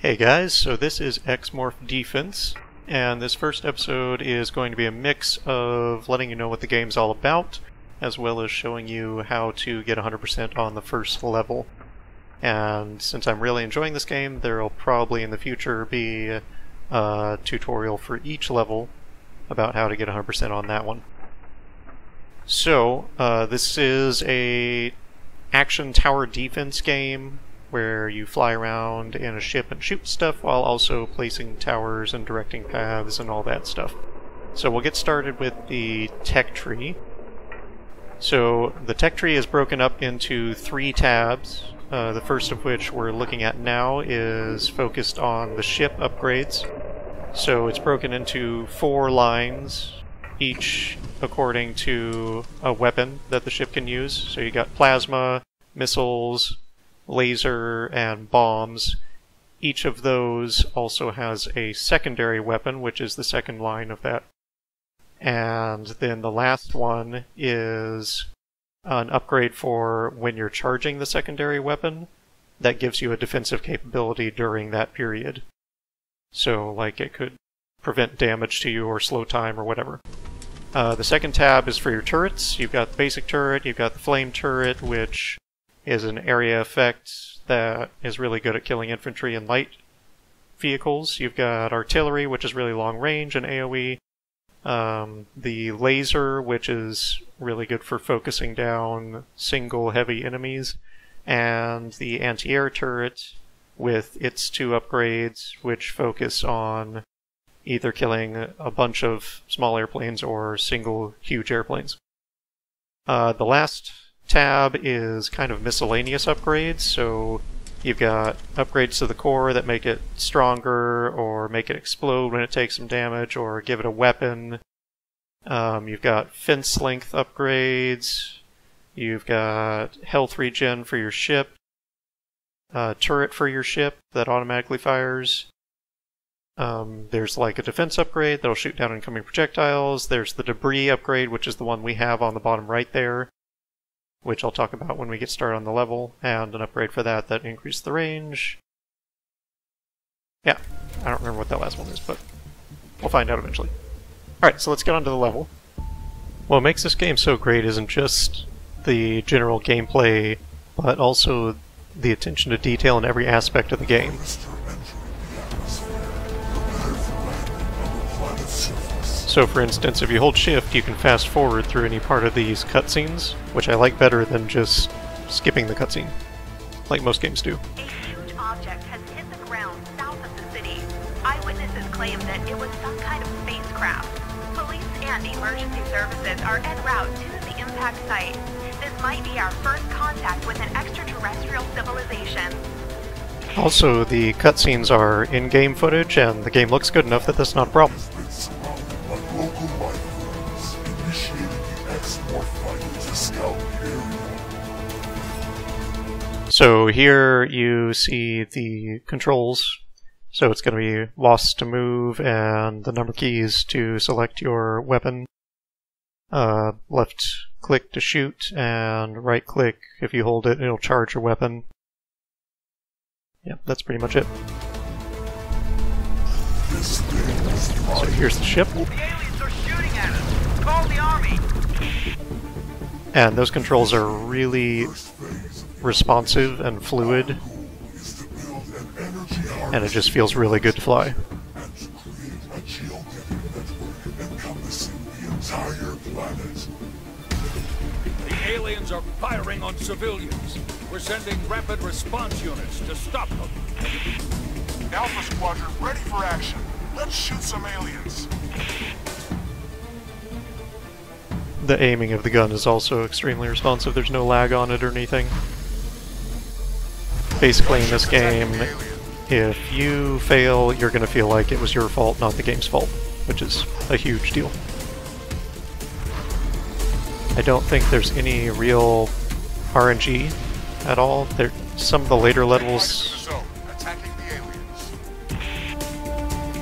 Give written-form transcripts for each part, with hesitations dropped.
Hey guys, so this is X-Morph Defense, and this first episode is going to be a mix of letting you know what the game's all about, as well as showing you how to get 100% on the first level. And since I'm really enjoying this game, there'll probably in the future be a tutorial for each level about how to get 100% on that one. So, this is a action tower defense game where you fly around in a ship and shoot stuff while also placing towers and directing paths and all that stuff. So we'll get started with the tech tree. So the tech tree is broken up into 3 tabs. The first of which we're looking at now is focused on the ship upgrades. So it's broken into 4 lines, each according to a weapon that the ship can use. So you got plasma, missiles, laser, and bombs. Each of those also has a secondary weapon, which is the second line of that. And then the last one is an upgrade for when you're charging the secondary weapon that gives you a defensive capability during that period. So, like, it could prevent damage to you or slow time or whatever. The second tab is for your turrets. You've got the basic turret, you've got the flame turret, which is an area effect that is really good at killing infantry and light vehicles. You've got artillery, which is really long range and AoE. The laser, which is really good for focusing down single heavy enemies. And the anti-air turret with its 2 upgrades, which focus on either killing a bunch of small airplanes or single huge airplanes. The last tab is kind of miscellaneous upgrades, so you've got upgrades to the core that make it stronger, or make it explode when it takes some damage, or give it a weapon. You've got fence length upgrades, you've got health regen for your ship, turret for your ship that automatically fires. There's like a defense upgrade that'll shoot down incoming projectiles. There's the debris upgrade, which is the one we have on the bottom right there, which I'll talk about when we get started on the level, and an upgrade for that increases the range. Yeah, I don't remember what that last one is, but we'll find out eventually. Alright, so let's get on to the level. What makes this game so great isn't just the general gameplay, but also the attention to detail in every aspect of the game. So for instance, if you hold shift, you can fast forward through any part of these cutscenes, which I like better than just skipping the cutscene, like most games do. A huge object has hit the ground south of the city. Eyewitnesses claim that it was some kind of spacecraft. Police and emergency services are en route to the impact site. This might be our first contact with an extraterrestrial civilization. Also, the cutscenes are in-game footage, and the game looks good enough that that's not a problem. Local lifeboats initiated the X-Morph fight to scout the area. So here you see the controls. So it's going to be WASD to move, and the number keys to select your weapon. Left click to shoot, and right click, if you hold it, it'll charge your weapon. Yep, that's pretty much it. So here's the ship. The aliens are shooting at us! Call the army! And those controls are really responsive and fluid, and it just feels really good to fly. The aliens are firing on civilians. We're sending rapid response units to stop them. Alpha Squadron ready for action. Let's shoot some aliens. The aiming of the gun is also extremely responsive. There's no lag on it or anything. Basically in this game, if you fail, you're going to feel like it was your fault, not the game's fault, which is a huge deal. I don't think there's any real RNG at all. Some of the later levels...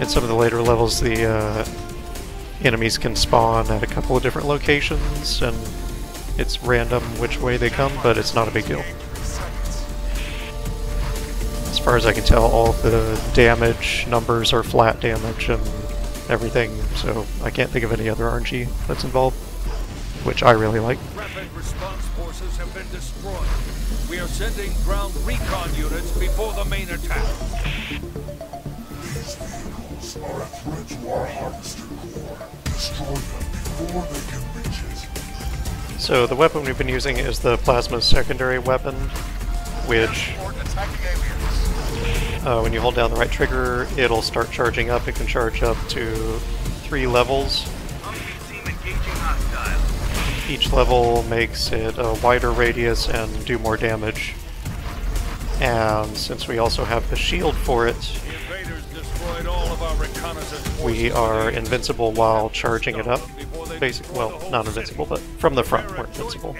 In some of the later levels, the enemies can spawn at a couple of different locations, and it's random which way they come, but it's not a big deal. far as I can tell, all of the damage numbers are flat damage and everything, so I can't think of any other RNG that's involved, which I really like. Rapid response forces have been destroyed. We are sending ground recon units before the main attack. These vehicles are a threat to our harvester core. Destroy them before they can reach it. So the weapon we've been using is the plasma secondary weapon, which when you hold down the right trigger, it'll start charging up. It can charge up to 3 levels. Each level makes it a wider radius and do more damage. And since we also have the shield for it, we are invincible while charging it up. Basically, well, not invincible, but from the front we're invincible.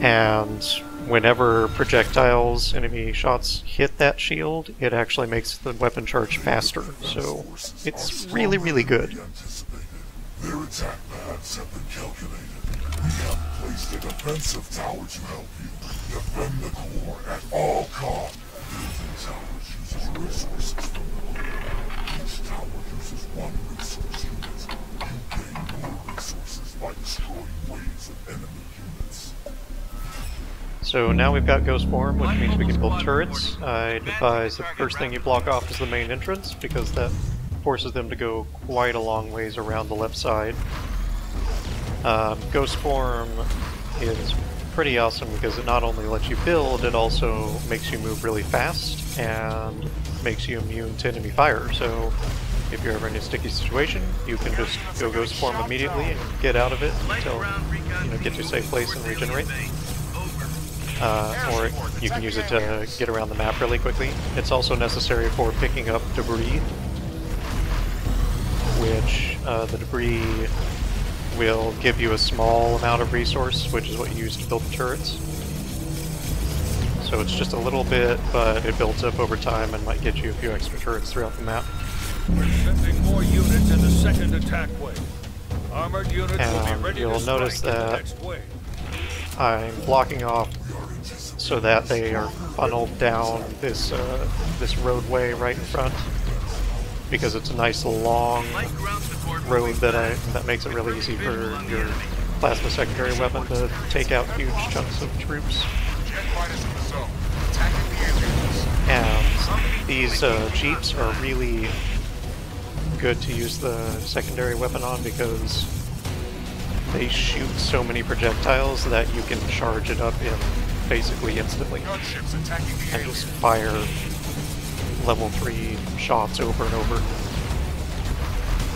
And whenever projectiles, enemy shots hit that shield, it actually makes the weapon charge faster. So it's really, really good. Their attack paths have been calculated. We have placed a defensive tower to help you. Defend the core at all costs. The tower uses resources from the core. Each tower uses one resource unit. You gain more resources by destroying waves of enemy units. So now we've got Ghost Form, which means we can build turrets. I'd advise the first thing you block off is the main entrance, because that forces them to go quite a long ways around the left side. Ghost Form is pretty awesome because it not only lets you build, it also makes you move really fast and makes you immune to enemy fire. So if you're ever in a sticky situation, you can just go Ghost Form immediately and get out of it until get to a safe place and regenerate. Or you can use it to get around the map really quickly. It's also necessary for picking up debris, which the debris will give you a small amount of resource, which is what you use to build the turrets. So it's just a little bit, but it builds up over time and might get you a few extra turrets throughout the map. We're sending more units in the second attack wave. Armored units will be ready you'll to notice strike in the that next wave. I'm blocking off so that they are funneled down this this roadway right in front, because it's a nice long road that makes it really easy for your plasma secondary weapon to take out huge chunks of troops. And these jeeps are really good to use the secondary weapon on because they shoot so many projectiles that you can charge it up in basically instantly and just fire level 3 shots over and over.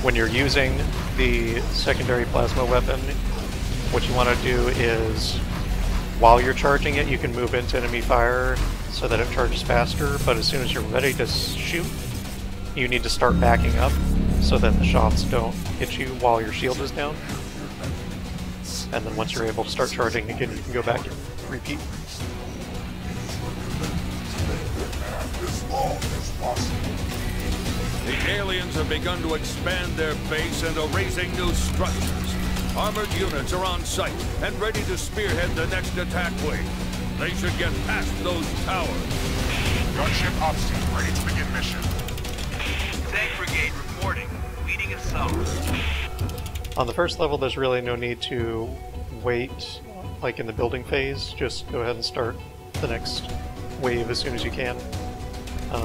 When you're using the secondary plasma weapon, what you want to do is, while you're charging it, you can move into enemy fire so that it charges faster, but as soon as you're ready to shoot, you need to start backing up so that the shots don't hit you while your shield is down. And then once you're able to start charging again, you can go back and repeat. The aliens have begun to expand their base and are raising new structures. Armored units are on site and ready to spearhead the next attack wave. They should get past those towers. Gunship ops team ready to begin mission. Tank Brigade reporting. Leading assault. On the first level, there's really no need to wait, like in the building phase. Just go ahead and start the next wave as soon as you can.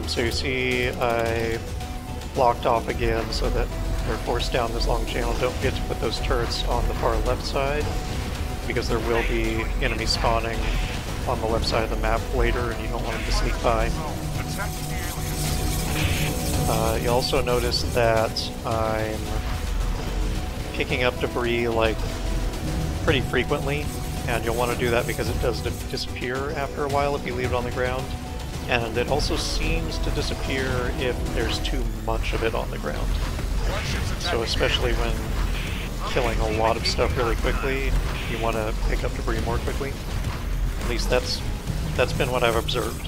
So you see I blocked off again so that they're forced down this long channel. Don't forget to put those turrets on the far left side, because there will be enemies spawning on the left side of the map later and you don't want them to sneak by. You also notice that I'm picking up debris like pretty frequently, and you'll want to do that because it does disappear after a while if you leave it on the ground, and it also seems to disappear if there's too much of it on the ground. So especially when killing a lot of stuff really quickly, you want to pick up debris more quickly. At least that's been what I've observed.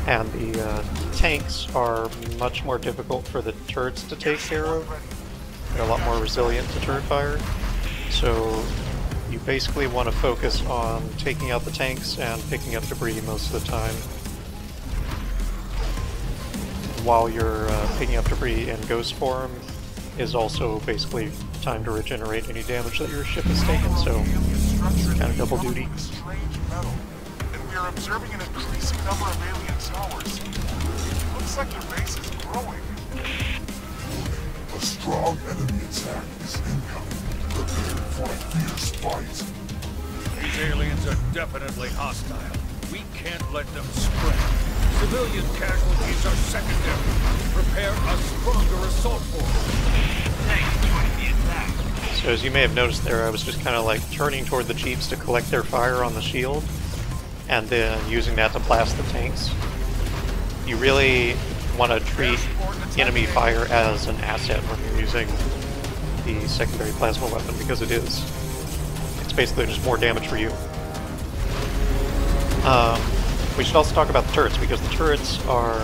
And the tanks are much more difficult for the turrets to take care of. They're a lot more resilient to turret fire, so you basically want to focus on taking out the tanks and picking up debris most of the time. While you're picking up debris in ghost form is also basically time to regenerate any damage that your ship has taken, so it's kind of double duty. And we are observing an increasing number of alien towers. Looks like their base is growing. A strong enemy attack is incoming. Prepare for a fierce fight. These aliens are definitely hostile. We can't let them spread. Civilian casualties are secondary. Prepare a stronger assault force. Thanks, joining the attack. So as you may have noticed there, I was just kind of like turning toward the jeeps to collect their fire on the shield, and then using that to blast the tanks. You really want to treat enemy fire as an asset when you're using the secondary plasma weapon, because it's basically just more damage for you. We should also talk about the turrets, because the turrets are...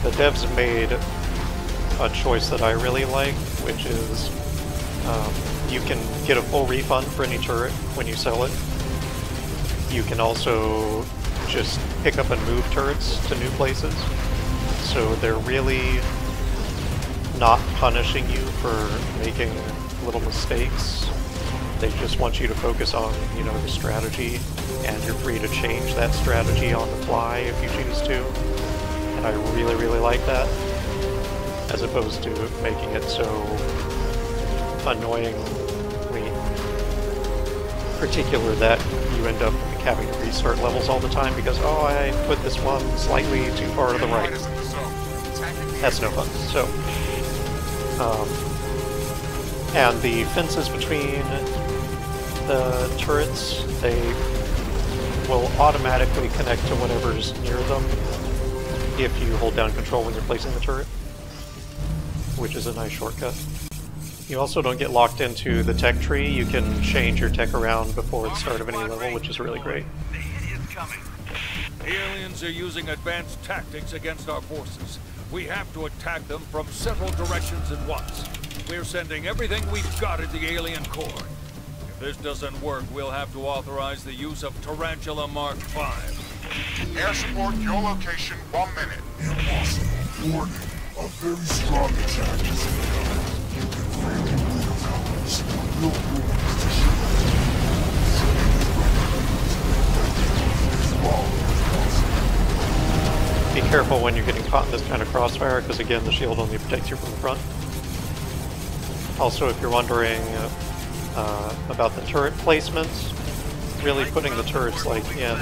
the devs have made a choice that I really like, which is you can get a full refund for any turret when you sell it. You can also just pick up and move turrets to new places. So they're really not punishing you for making little mistakes. They just want you to focus on, you know, the strategy, and you're free to change that strategy on the fly if you choose to. And I really, really like that, as opposed to making it so annoyingly particular that you end up having to restart levels all the time because, oh, I put this one slightly too far to the right. That's no fun. So, and the fences between the turrets, they will automatically connect to whatever's near them if you hold down control when you're placing the turret, which is a nice shortcut. You also don't get locked into the tech tree. You can change your tech around before the start of any level, which is really great. The hit is coming. The aliens are using advanced tactics against our forces. We have to attack them from several directions at once. We're sending everything we've got at the alien core. If this doesn't work, we'll have to authorize the use of Tarantula Mark V. Air support, your location, 1 minute. Impossible. Warning. A very strong attack is incoming. You can freely move towers. No rules to shoot. Be careful when you're getting caught in this kind of crossfire, because again, the shield only protects you from the front. Also, if you're wondering about the turret placements, really putting the turrets like in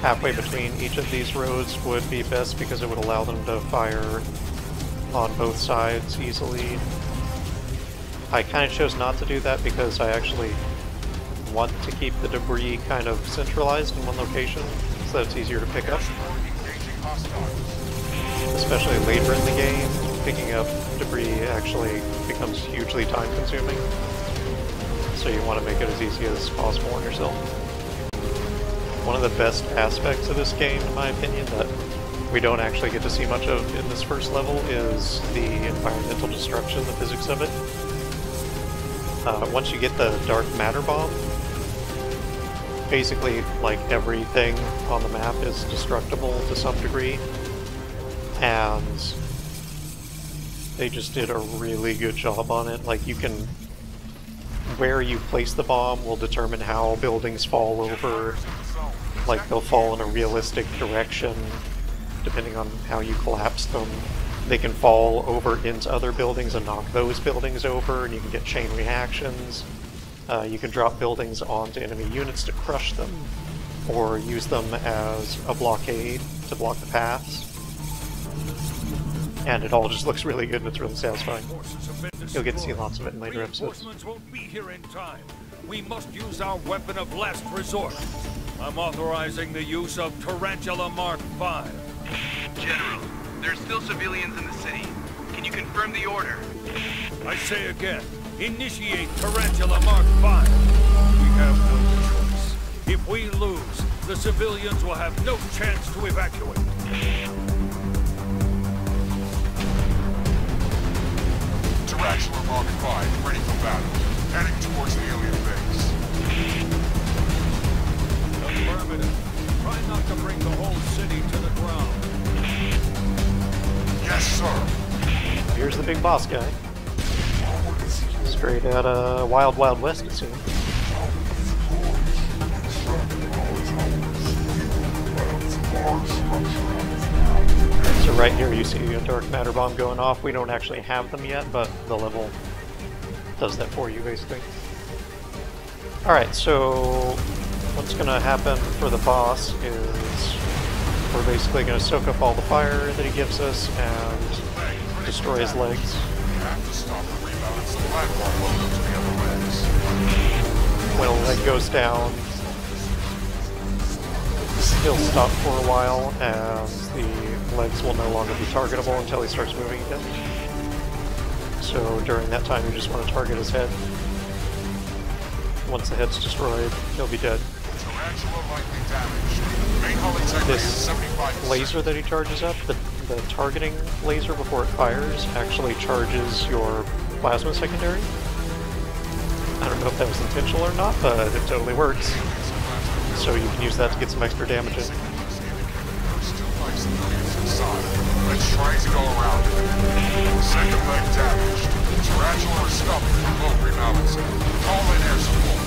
halfway between each of these roads would be best, because it would allow them to fire on both sides easily. I kind of chose not to do that because I actually want to keep the debris kind of centralized in one location so that it's easier to pick up. Especially later in the game, picking up debris actually becomes hugely time consuming, so you want to make it as easy as possible on yourself. One of the best aspects of this game, in my opinion, that we don't actually get to see much of in this first level is the environmental destruction, the physics of it. Once you get the dark matter bomb, basically like everything on the map is destructible to some degree, and they just did a really good job on it. Like, you can, where you place the bomb will determine how buildings fall over. Like, they'll fall in a realistic direction depending on how you collapse them. They can fall over into other buildings and knock those buildings over, and you can get chain reactions. You can drop buildings onto enemy units to crush them, or use them as a blockade to block the paths. And it all just looks really good and it's really satisfying. You'll get to see lots of it in later episodes. Reinforcements won't be here in time. We must use our weapon of last resort. I'm authorizing the use of Tarantula Mark V. General, there are still civilians in the city. Can you confirm the order? I say again, initiate Tarantula Mark V. We have no choice. If we lose, the civilians will have no chance to evacuate. Tarantula Mark V, ready for battle. heading towards the alien base. Affirmative. Try not to bring the whole city to the ground. Yes, sir. Here's the big boss guy. Straight out of Wild Wild West, it seems. So right here you see a dark matter bomb going off. We don't actually have them yet, but the level does that for you, basically. Alright, so what's going to happen for the boss is we're basically going to soak up all the fire that he gives us and destroy his legs. When a leg goes down, he'll stop for a while, and the legs will no longer be targetable until he starts moving again. So during that time, you just want to target his head. Once the head's destroyed, he'll be dead. This laser that he charges up, the targeting laser before it fires, actually charges your plasma secondary. I don't know if that was intentional or not, but it totally works. So you can use that to get some extra damage in. Let's try to go around it. Second leg damaged. Tarantula or stomach remote rebalancing. Call in air support.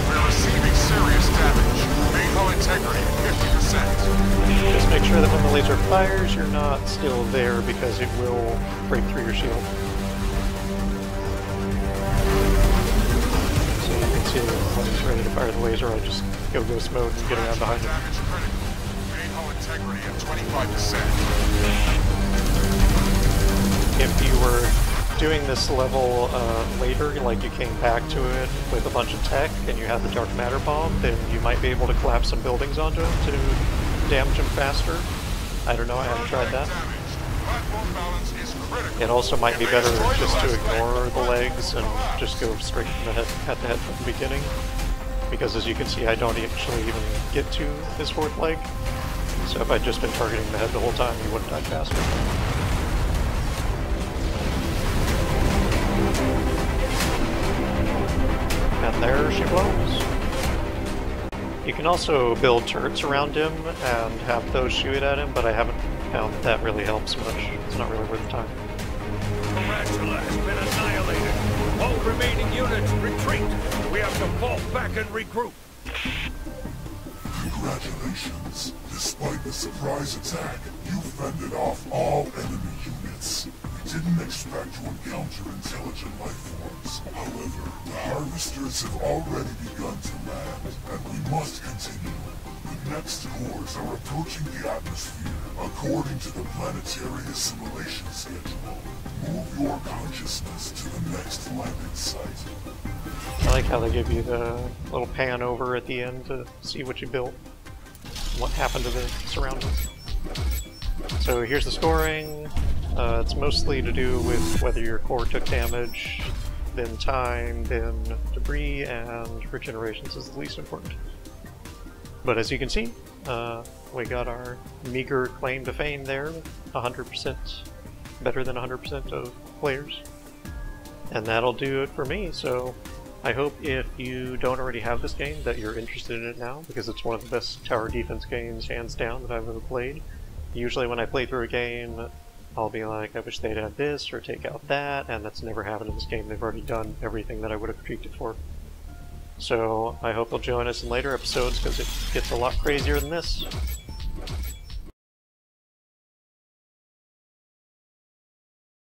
We're receiving serious damage. Main hull integrity 50%. Just make sure that when the laser fires, you're not still there because it will break through your shield. So you can see when he's ready to fire the laser, I just go ghost mode and get around behind him. Main hull integrity at 25%. If you were doing this level later, like you came back to it with a bunch of tech and you had the dark matter bomb, then you might be able to collapse some buildings onto him to damage him faster. I don't know, I haven't tried that. It also might be better just to ignore the legs and just go straight from the head, at the head from the beginning. Because as you can see, I don't actually even get to his fourth leg. So if I'd just been targeting the head the whole time, he wouldn't die faster. And there she blows. You can also build turrets around him and have those shoot at him, but I haven't found that really helps much. It's not really worth the time. Tarantula has been annihilated. All remaining units retreat. We have to fall back and regroup. Congratulations. Despite the surprise attack, you fended off all enemy units. We didn't expect to encounter intelligent life forms. However, the harvesters have already begun to land, and we must continue. The next cores are approaching the atmosphere according to the planetary assimilation schedule. Move your consciousness to the next landing site. I like how they give you the little pan over at the end to see what you built, what happened to the surroundings. So here's the scoring. It's mostly to do with whether your core took damage, then time, then debris, and regenerations is the least important. But as you can see, we got our meager claim to fame there, 100%, better than 100% of players. And that'll do it for me, so I hope if you don't already have this game that you're interested in it now, because it's one of the best tower defense games, hands down, that I've ever played. Usually when I play through a game, I'll be like, I wish they'd add this or take out that, and that's never happened in this game. They've already done everything that I would have critiqued it for. So I hope you'll join us in later episodes, because it gets a lot crazier than this.